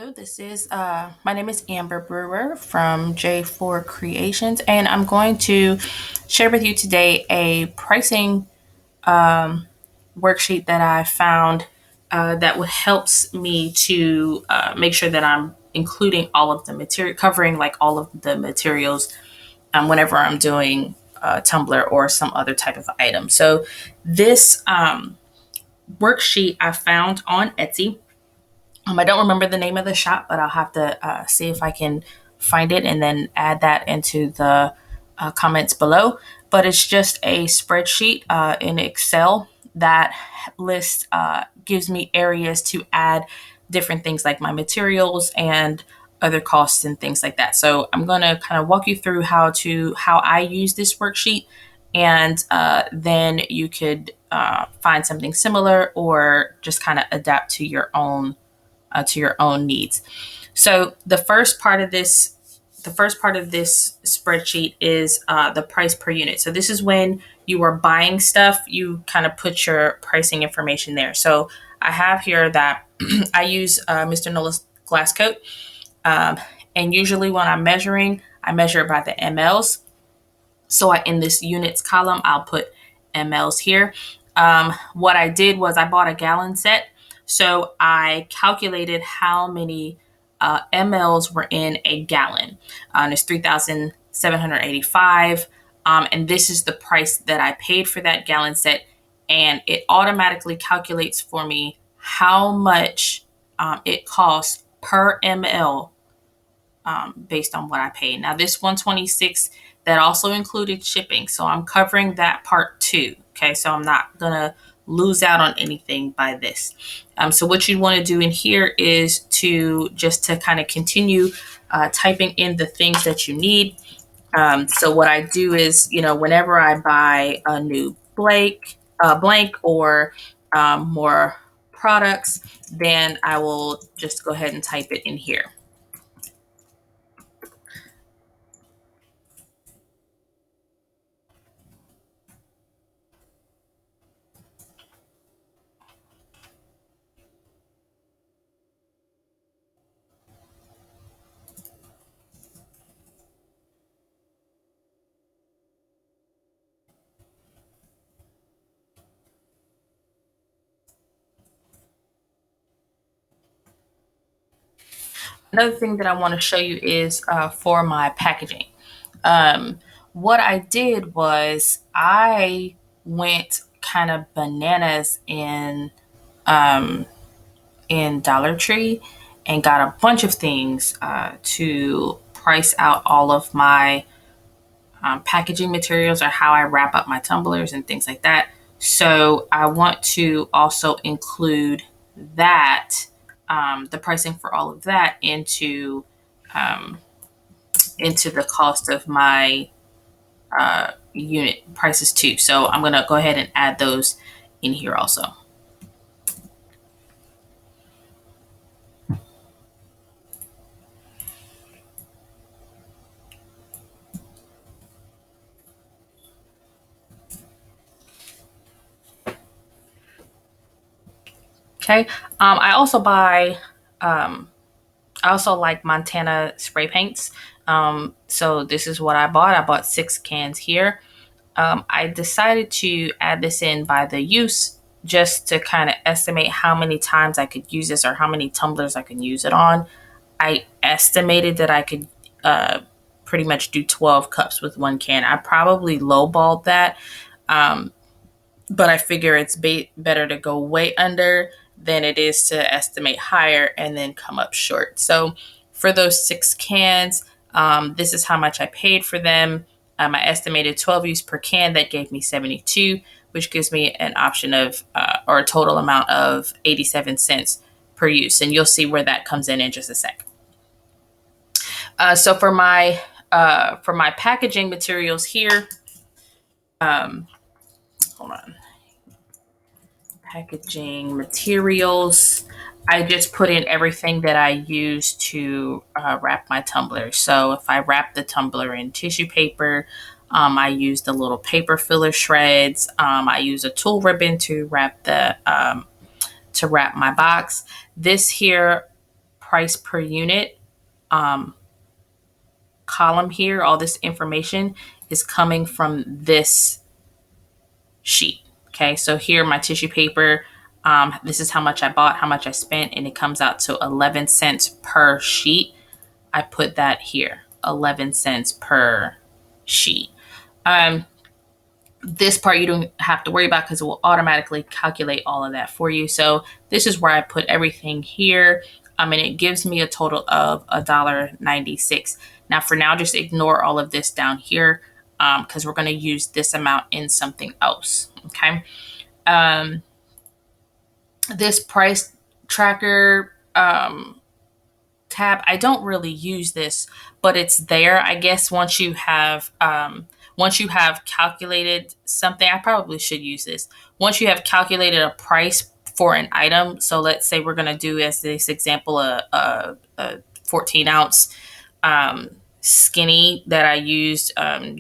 Hello, this is my name is Amber Brewer from J4 Creations, and I'm going to share with you today a pricing worksheet that I found that would helps me to make sure that I'm including all of the material, covering like all of the materials whenever I'm doing Tumbler or some other type of item. So this worksheet I found on Etsy. I don't remember the name of the shop, but I'll have to see if I can find it and then add that into the comments below. But it's just a spreadsheet in Excel that lists, gives me areas to add different things like my materials and other costs and things like that. So I'm going to kind of walk you through how I use this worksheet, and then you could find something similar or just kind of adapt to your own needs. So the first part of this spreadsheet is the price per unit. So this is when you are buying stuff, you kind of put your pricing information there. So I have here that I use Mr. Nola's glass coat, um, and usually when I'm measuring, I measure it by the mLs. So in this units column, I'll put mLs here. What I did was I bought a gallon set. So I calculated how many mLs were in a gallon. It's 3,785. And this is the price that I paid for that gallon set. And it automatically calculates for me how much it costs per ml based on what I paid. Now, this 126 that also included shipping, so I'm covering that part too. Okay, so I'm not gonna lose out on anything by this. So what you want to do in here is to kind of continue typing in the things that you need. So what I do is, whenever I buy a new blank or more products, then I will just go ahead and type it in here. Another thing that I want to show you is for my packaging. What I did was I went kind of bananas um, in Dollar Tree and got a bunch of things to price out all of my packaging materials or how I wrap up my tumblers and things like that. So I want to also include that, the pricing for all of that um, into the cost of my unit prices too. So I'm gonna go ahead and add those in here also. Okay. I also buy. I also like Montana spray paints. So this is what I bought. I bought 6 cans here. I decided to add this in by the use just to kind of estimate how many times I could use this or how many tumblers I can use it on. I estimated that I could pretty much do 12 cups with 1 can. I probably lowballed that, um, but I figure it's better to go way under than it is to estimate higher and then come up short. So for those 6 cans, this is how much I paid for them. I estimated 12 use per can. That gave me 72, which gives me an option of, or a total amount of 87 cents per use. And you'll see where that comes in just a sec. So for my packaging materials here, um, hold on, packaging materials. I just put in everything that I use to wrap my tumbler. So if I wrap the tumbler in tissue paper, I use the little paper filler shreds. I use a tool ribbon to wrap my box. This here price per unit column here, all this information is coming from this sheet. Okay, so here my tissue paper, this is how much I bought, how much I spent, and it comes out to 11 cents per sheet. I put that here, 11 cents per sheet. This part you don't have to worry about because it will automatically calculate all of that for you. So this is where I put everything here. And it gives me a total of $1.96. Now for now, just ignore all of this down here because we're going to use this amount in something else. Okay. This price tracker tab, I don't really use this, but it's there. I guess once you have calculated something, I probably should use this. Once you have calculated a price for an item, so let's say we're going to do, as this example, a 14 ounce skinny that I used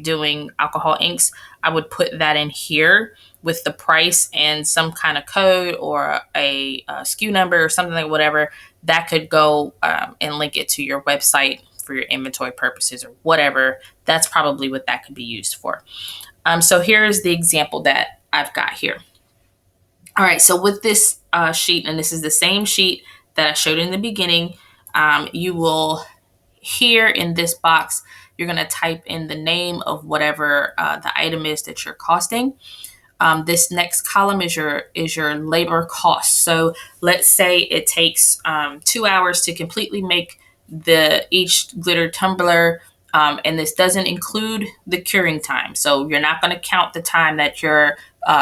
doing alcohol inks, I would put that in here with the price and some kind of code or a SKU number or something like whatever that could go and link it to your website for your inventory purposes or whatever. That's probably what that could be used for. So here's the example that I've got here. All right, so with this sheet, and this is the same sheet that I showed in the beginning, you will, here in this box, you're going to type in the name of whatever the item is that you're costing. This next column is your labor cost. So let's say it takes 2 hours to completely make each glitter tumbler, and this doesn't include the curing time. So you're not going to count the time that your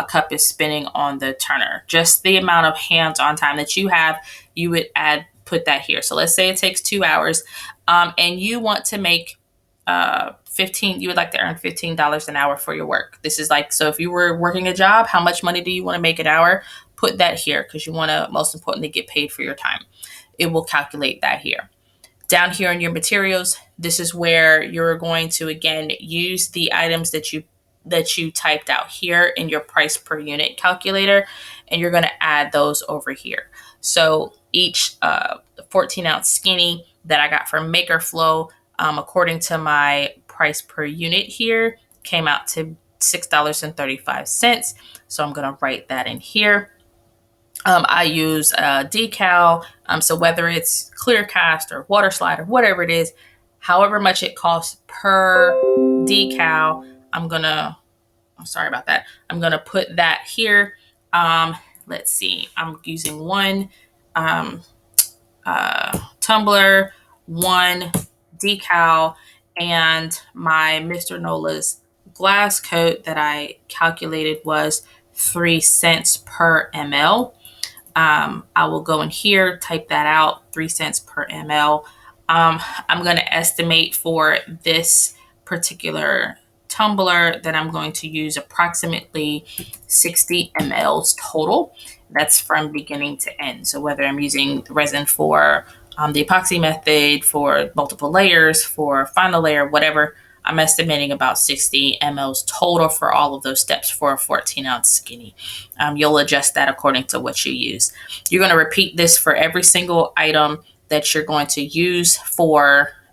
cup is spinning on the turner. Just the amount of hands-on time that you have, you would put that here. So let's say it takes 2 hours, and you want to make you would like to earn $15 an hour for your work. This is like, so if you were working a job, how much money do you want to make an hour? Put that here because you want to, most importantly, get paid for your time. It will calculate that here. Down here in your materials, this is where you're going to, again, use the items that you typed out here in your price per unit calculator, and you're going to add those over here. So each 14 ounce skinny that I got from Maker Flow, according to my price per unit here, came out to $6.35. So I'm going to write that in here. I use a decal. So whether it's clear cast or water slide or whatever it is, however much it costs per decal, I'm going to put that here. Let's see. I'm using one tumbler, one decal, and my Mr. Nola's glass coat that I calculated was 3 cents per ml. I will go in here, type that out, 3 cents per ml. I'm going to estimate for this particular tumbler that I'm going to use approximately 60 mLs total. That's from beginning to end. So whether I'm using resin for the epoxy method, for multiple layers, for final layer, whatever, I'm estimating about 60 mLs total for all of those steps for a 14 ounce skinny. You'll adjust that according to what you use. You're going to repeat this for every single item that you're going to use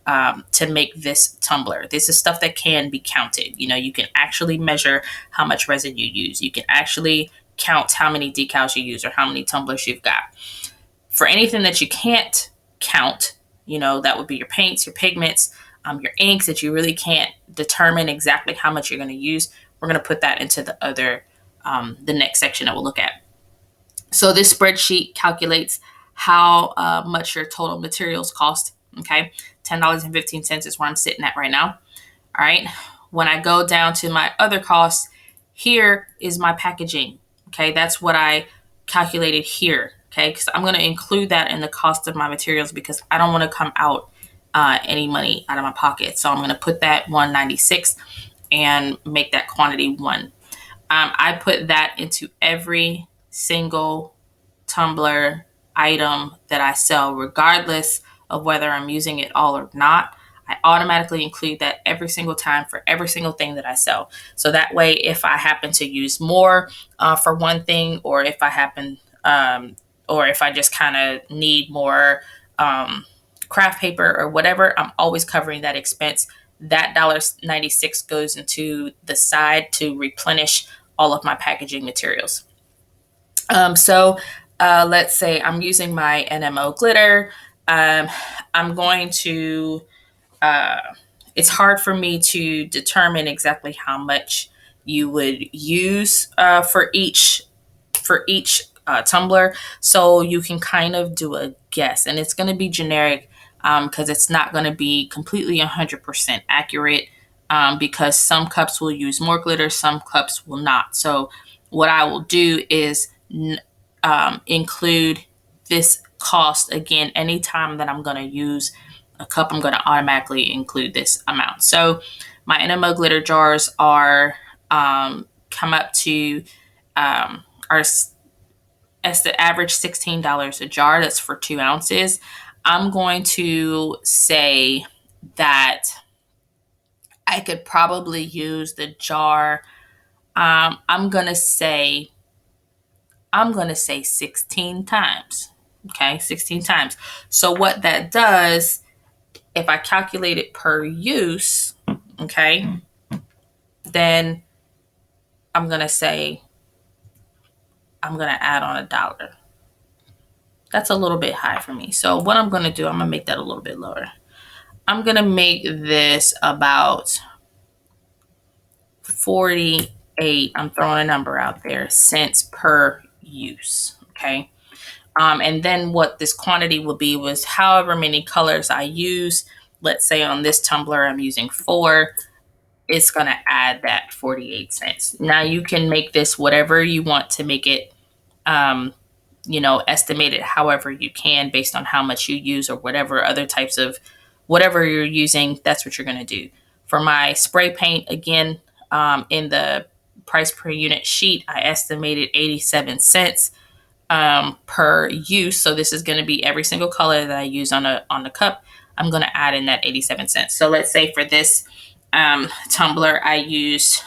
to make this tumbler. This is stuff that can be counted. You can actually measure how much resin you use. You can actually count how many decals you use or how many tumblers you've got. For anything that you can't count, that would be your paints, your pigments, your inks that you really can't determine exactly how much you're going to use. We're going to put that into the next section that we'll look at. So this spreadsheet calculates how much your total materials cost. Okay, $10.15 is where I'm sitting at right now. All right, when I go down to my other costs, here is my packaging. Okay, that's what I calculated here. Okay, because I'm going to include that in the cost of my materials because I don't want to come out any money out of my pocket. So I'm going to put that $1.96 and make that quantity 1. I put that into every single tumbler item that I sell, regardless of whether I'm using it all or not. I automatically include that every single time for every single thing that I sell. So that way, if I happen to use more for one thing, or if I just kind of need more craft paper or whatever, I'm always covering that expense. That $1.96 goes into the side to replenish all of my packaging materials. So let's say I'm using my NMO glitter. Um, I'm going to, uh, it's hard for me to determine exactly how much you would use for each tumbler. So you can kind of do a guess, and it's going to be generic because it's not going to be completely 100% accurate because some cups will use more glitter, some cups will not. So what I will do is include this cost again. Anytime that I'm going to use a cup, I'm going to automatically include this amount. So my NMO glitter jars are come up to are as the average $16 a jar. That's for 2 ounces. I'm going to say that I could probably use the jar. I'm gonna say 16 times. Okay, 16 times. So what that does, if I calculate it per use, okay, then I'm gonna say I'm gonna add on $1. That's a little bit high for me. So what I'm gonna do, I'm gonna make that a little bit lower. I'm gonna make this about 48. I'm throwing a number out there, cents per use. Okay. And then what this quantity will be was however many colors I use. Let's say on this tumbler, I'm using 4. It's going to add that 48 cents. Now you can make this whatever you want to make it, estimate it however you can based on how much you use or whatever other types of whatever you're using. That's what you're going to do. For my spray paint, again, in the price per unit sheet, I estimated 87 cents per use. So this is going to be every single color that I use on the cup. I'm going to add in that 87 cents. So let's say for this tumbler, I used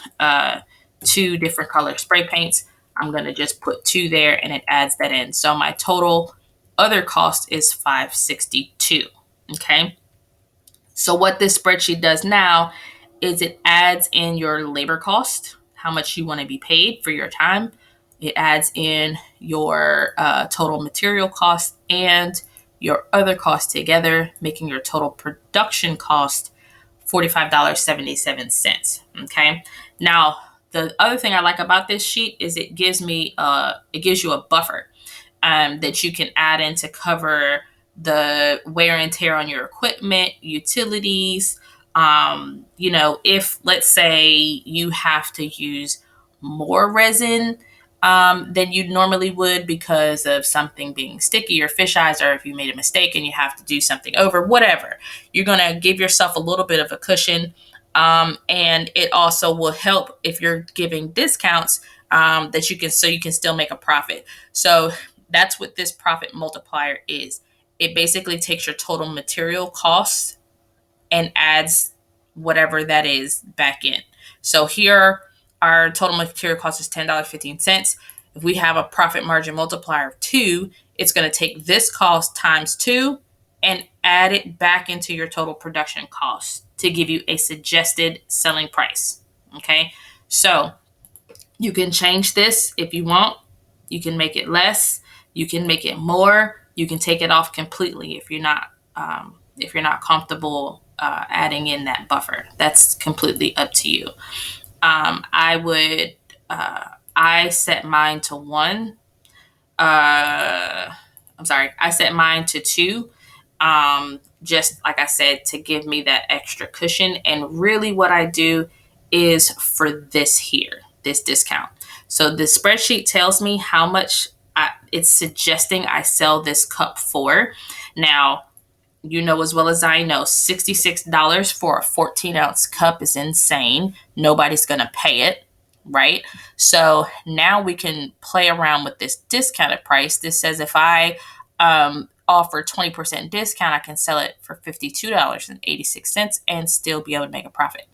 2 different color spray paints. I'm going to just put 2 there and it adds that in. So my total other cost is $5.62. Okay. So what this spreadsheet does now is it adds in your labor cost, how much you want to be paid for your time. It adds in your total material cost and your other costs together, making your total production cost $45.77. Okay. Now, the other thing I like about this sheet is it gives you a buffer that you can add in to cover the wear and tear on your equipment, utilities. If let's say you have to use more resin than you normally would because of something being sticky or fish eyes, or if you made a mistake and you have to do something over, whatever, you're going to give yourself a little bit of a cushion. And it also will help if you're giving discounts that you can still make a profit. So that's what this profit multiplier is. It basically takes your total material costs and adds whatever that is back in. So here, our total material cost is $10.15. If we have a profit margin multiplier of 2, it's going to take this cost times 2 and add it back into your total production cost to give you a suggested selling price. Okay, so you can change this if you want. You can make it less. You can make it more. You can take it off completely if you're not comfortable adding in that buffer. That's completely up to you. I set mine to 1. I set mine to 2. Just like I said, to give me that extra cushion. And really what I do is for this discount. So the spreadsheet tells me how much it's suggesting I sell this cup for. Now, you know as well as I know, $66 for a 14-ounce cup is insane. Nobody's going to pay it, right? So now we can play around with this discounted price. This says if I offer 20% discount, I can sell it for $52.86 and still be able to make a profit.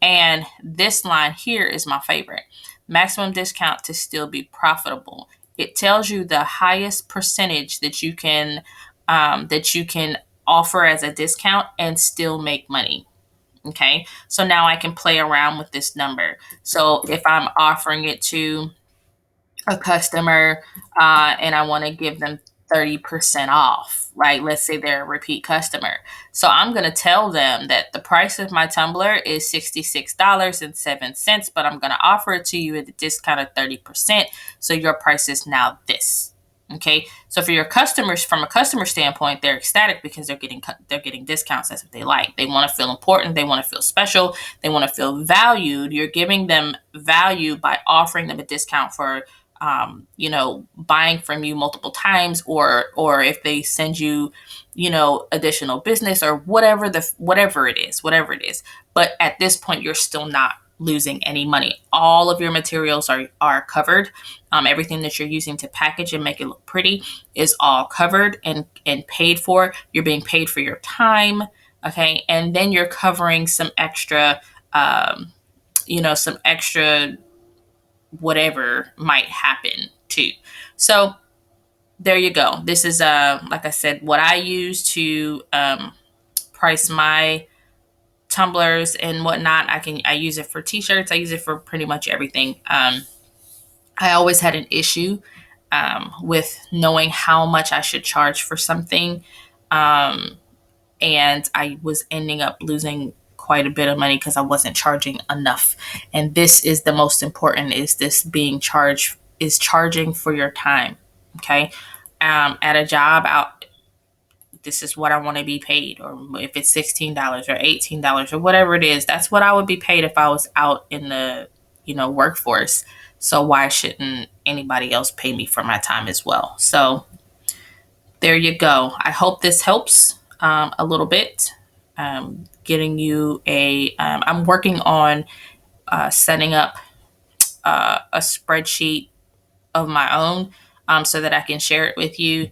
And this line here is my favorite. Maximum discount to still be profitable. It tells you the highest percentage that you can offer as a discount and still make money. Okay. So now I can play around with this number. So if I'm offering it to a customer and I want to give them 30% off, right? Let's say they're a repeat customer. So I'm going to tell them that the price of my tumbler is $66.07, but I'm going to offer it to you at a discount of 30%. So your price is now this. Okay. So for your customers, from a customer standpoint, they're ecstatic because they're getting discounts. That's what they like. They want to feel important. They want to feel special. They want to feel valued. You're giving them value by offering them a discount for buying from you multiple times, or if they send you, additional business or whatever it is. But at this point, you're still not losing any money. All of your materials are covered. Everything that you're using to package and make it look pretty is all covered and paid for. You're being paid for your time. Okay. And then you're covering some extra, some extra whatever might happen too. So there you go. This is like I said, what I use to price my tumblers and whatnot. I use it for t-shirts. I use it for pretty much everything. I always had an issue with knowing how much I should charge for something. And I was ending up losing quite a bit of money because I wasn't charging enough. And this is the most important, is this being charged, is charging for your time. Okay. At a job out, this is what I want to be paid. Or if it's $16 or $18 or whatever it is, that's what I would be paid if I was out in the, workforce. So why shouldn't anybody else pay me for my time as well? So there you go. I hope this helps a little bit. Getting you I'm working on setting up a spreadsheet of my own so that I can share it with you.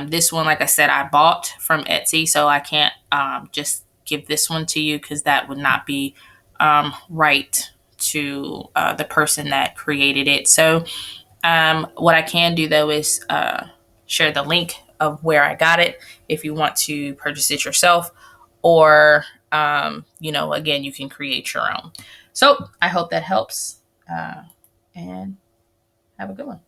This one, like I said, I bought from Etsy, so I can't just give this one to you because that would not be right to the person that created it. So what I can do though is share the link of where I got it if you want to purchase it yourself, or again, you can create your own. So I hope that helps, and have a good one.